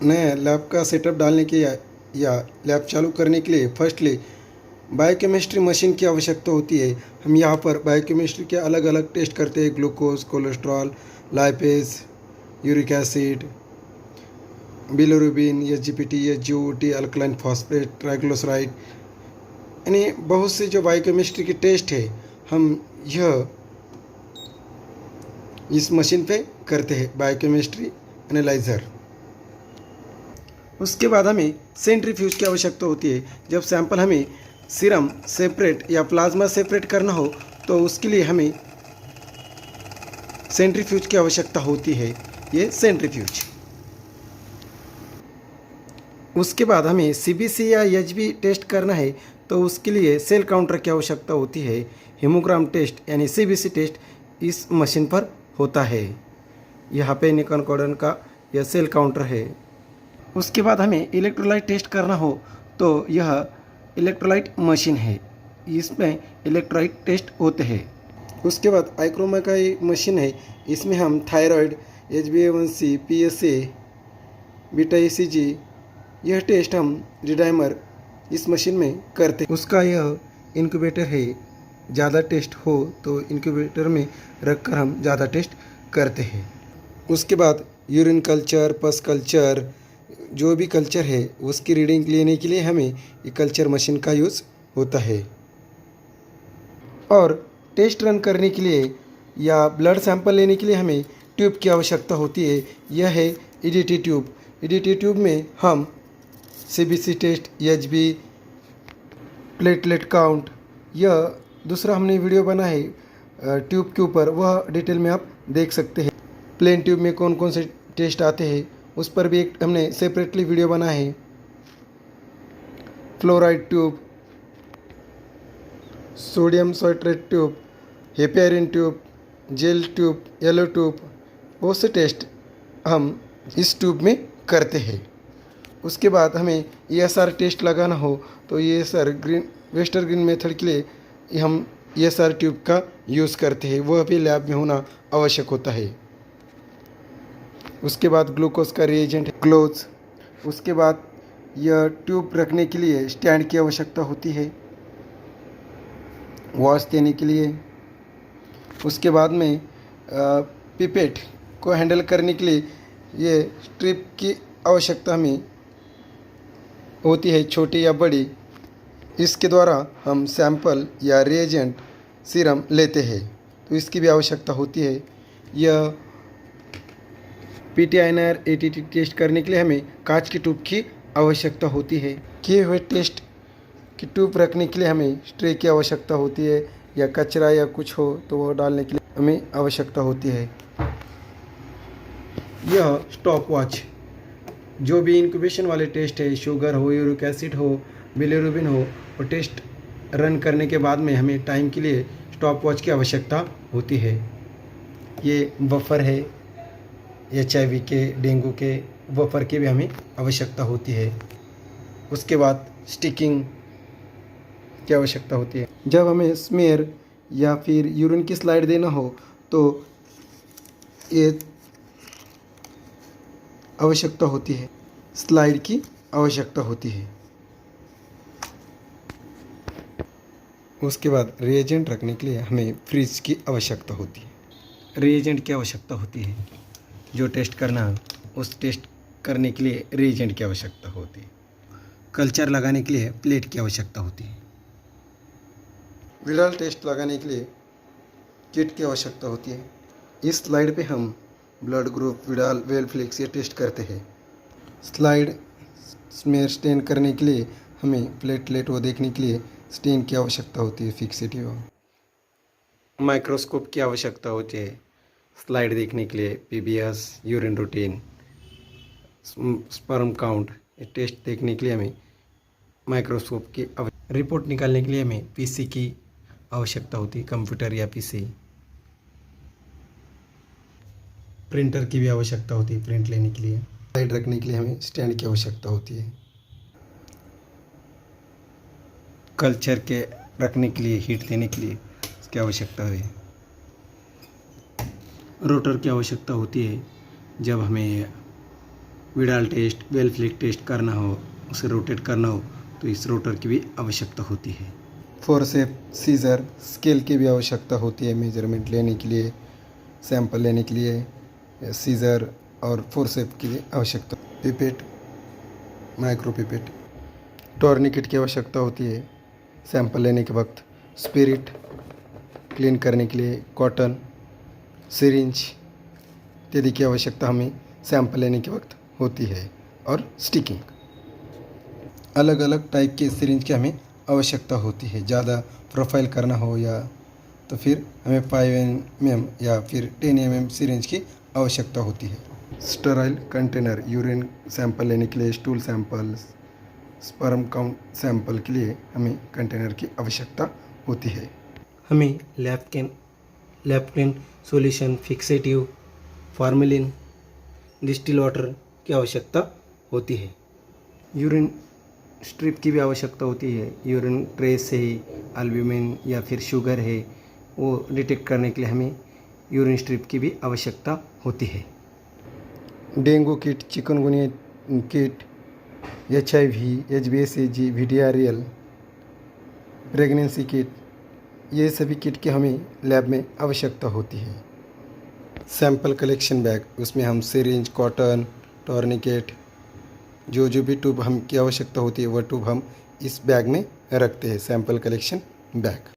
नया लैब का सेटअप डालने के या लैब चालू करने के लिए फर्स्टली बायोकेमिस्ट्री मशीन की आवश्यकता होती है। हम यहाँ पर बायोकेमिस्ट्री के अलग अलग टेस्ट करते हैं, glucose, cholesterol, lipase, uric acid, bilirubin, SGPT, SGOT, alkaline phosphate, triglyceride, यानी बहुत से जो बायोकेमिस्ट्री के टेस्ट है हम यह इस मशीन पे करते हैं, बायोकेमिस्ट्री एनालाइज़र। उसके बाद हमें सेंट्रीफ्यूज की आवश्यकता होती है। जब सैंपल हमें सीरम सेपरेट या प्लाज्मा सेपरेट करना हो तो उसके लिए हमें सेंट्रीफ्यूज की आवश्यकता होती है, ये सेंट्रीफ्यूज। उसके बाद हमें सीबीसी या एचबी टेस्ट करना है तो उसके लिए सेल काउंटर की आवश्यकता होती है। हीमोग्राम टेस्ट यानी सीबीसी टेस्ट इस मशीन पर होता है। यहाँ पे निकॉन कोडन का यह सेल काउंटर है। उसके बाद हमें इलेक्ट्रोलाइट टेस्ट करना हो तो यह इलेक्ट्रोलाइट मशीन है, इसमें इलेक्ट्रोलाइट टेस्ट होते हैं। उसके बाद आइक्रोमा का एक मशीन है, इसमें हम thyroid, HbA1c, PSA, beta ECG यह टेस्ट हम रिडाइमर इस मशीन में करते हैं। उसका यह इंक्यूबेटर है, ज़्यादा टेस्ट हो तो इंक्यूबेटर में रखकर हम ज़्यादा टेस्ट करते हैं। उसके बाद यूरिन कल्चर, पस कल्चर, जो भी कल्चर है उसकी रीडिंग लेने के लिए हमें ये कल्चर मशीन का यूज़ होता है। और टेस्ट रन करने के लिए या ब्लड सैंपल लेने के लिए हमें ट्यूब की आवश्यकता होती है। यह है EDT ट्यूब। EDT ट्यूब में हम CBC test, HB, platelet count, यह दूसरा हमने वीडियो बना है ट्यूब के ऊपर, वह डिटेल में आप देख सकते हैं। प्लेन ट्यूब में कौन कौन से टेस्ट आते हैं उस पर भी एक हमने सेपरेटली वीडियो बना है। Fluoride tube, sodium citrate tube, heparin tube, gel tube, yellow tube, बहुत से टेस्ट हम इस ट्यूब में करते हैं। उसके बाद हमें ESR टेस्ट लगाना हो तो ESR green Wester green method के लिए हम ESR ट्यूब का यूज़ करते हैं, वह भी लैब में होना आवश्यक होता है। उसके बाद ग्लूकोज का रिएजेंट ग्लोज। उसके बाद यह ट्यूब रखने के लिए स्टैंड की आवश्यकता होती है, वॉश देने के लिए। उसके बाद में पिपेट को हैंडल करने के लिए ये स्ट्रिप की आवश्यकता हमें होती है, छोटी या बड़ी। इसके द्वारा हम सैंपल या रिएजेंट सीरम लेते हैं तो इसकी भी आवश्यकता होती है। यह PTINR ATT टेस्ट करने के लिए हमें कांच की ट्यूब की आवश्यकता होती है। किए हुए टेस्ट की ट्यूब रखने के लिए हमें स्ट्रे की आवश्यकता होती है, या कचरा या कुछ हो तो वो डालने के लिए हमें आवश्यकता होती है। यह स्टॉप वॉच, जो भी इंक्यूबेशन वाले टेस्ट है, शुगर हो, यूरिक एसिड हो, बिलिरुबिन हो, वो टेस्ट रन करने के बाद में हमें टाइम के लिए स्टॉप वॉच की आवश्यकता होती है। ये बफर है, HIV के, डेंगू के बफर की भी हमें आवश्यकता होती है। उसके बाद स्टिकिंग की आवश्यकता होती है। जब हमें स्मेयर या फिर यूरिन की स्लाइड देना हो तो ये आवश्यकता होती है, स्लाइड की आवश्यकता होती है। उसके बाद रिएजेंट रखने के लिए हमें फ्रिज की आवश्यकता होती है। रिएजेंट की आवश्यकता होती है, जो टेस्ट करना है उस टेस्ट करने के लिए रिएजेंट की आवश्यकता होती है। कल्चर लगाने के लिए प्लेट की आवश्यकता होती है। विडाल टेस्ट लगाने के लिए किट की आवश्यकता होती है। इस स्लाइड पे हम blood group, Widal, Weil Felix ये टेस्ट करते हैं। स्लाइड स्मेयर स्टेन करने के लिए हमें प्लेटलेट वो देखने के लिए स्टेन की आवश्यकता होती है, फिक्सिटी हो। माइक्रोस्कोप की आवश्यकता होती है स्लाइड देखने के लिए, PBS, urine routine, sperm count, ये टेस्ट देखने के लिए हमें माइक्रोस्कोप की रिपोर्ट निकालने के लिए हमें PC की आवश्यकता होती है, कंप्यूटर या PC। प्रिंटर की भी आवश्यकता होती है प्रिंट लेने के लिए। स्लाइड रखने के लिए हमें स्टैंड की आवश्यकता होती है। कल्चर के रखने के लिए, हीट देने के लिए इसकी आवश्यकता है। रोटर की आवश्यकता होती है जब हमें विडाल टेस्ट, वेलफ्लिक टेस्ट करना हो, उसे रोटेट करना हो तो इस रोटर की भी आवश्यकता होती है। फोर्सेप, सीजर, स्केल की भी आवश्यकता होती है मेजरमेंट लेने के लिए, सैंपल लेने के लिए सीजर और फोर्सेप की भी आवश्यकता। पिपेट, माइक्रो पिपेट, टॉर्निकेट की आवश्यकता होती है सैंपल लेने के वक्त, स्पिरिट क्लीन करने के लिए, कॉटन, सिरिंज इत्यादि की आवश्यकता हमें सैंपल लेने के वक्त होती है। और स्टिकिंग, अलग अलग टाइप के सिरिंज की हमें आवश्यकता होती है। ज़्यादा प्रोफाइल करना हो या तो फिर हमें 5 mm या फिर 10 mm सिरिंज की आवश्यकता होती है। स्टेराइल कंटेनर, यूरिन सैंपल लेने के लिए, stool sample, sperm count sample के लिए हमें कंटेनर की आवश्यकता होती है। हमें लैप्किन solution, fixative, formalin, distil water की आवश्यकता होती है। यूरिन स्ट्रिप की भी आवश्यकता होती है। यूरिन ट्रेस है, एल्ब्यूमिन या फिर शुगर है, वो डिटेक्ट करने के लिए हमें यूरिन स्ट्रिप की भी आवश्यकता होती है। Dengue kit, chikungunya kit, HIV, HBsAg, VDRL, pregnancy kit, ये सभी किट की हमें लैब में आवश्यकता होती है। सैंपल कलेक्शन बैग, उसमें हम सिरिंज, कॉटन, टॉर्निकेट, जो भी ट्यूब हम की आवश्यकता होती है वह ट्यूब हम इस बैग में रखते हैं, सैंपल कलेक्शन बैग।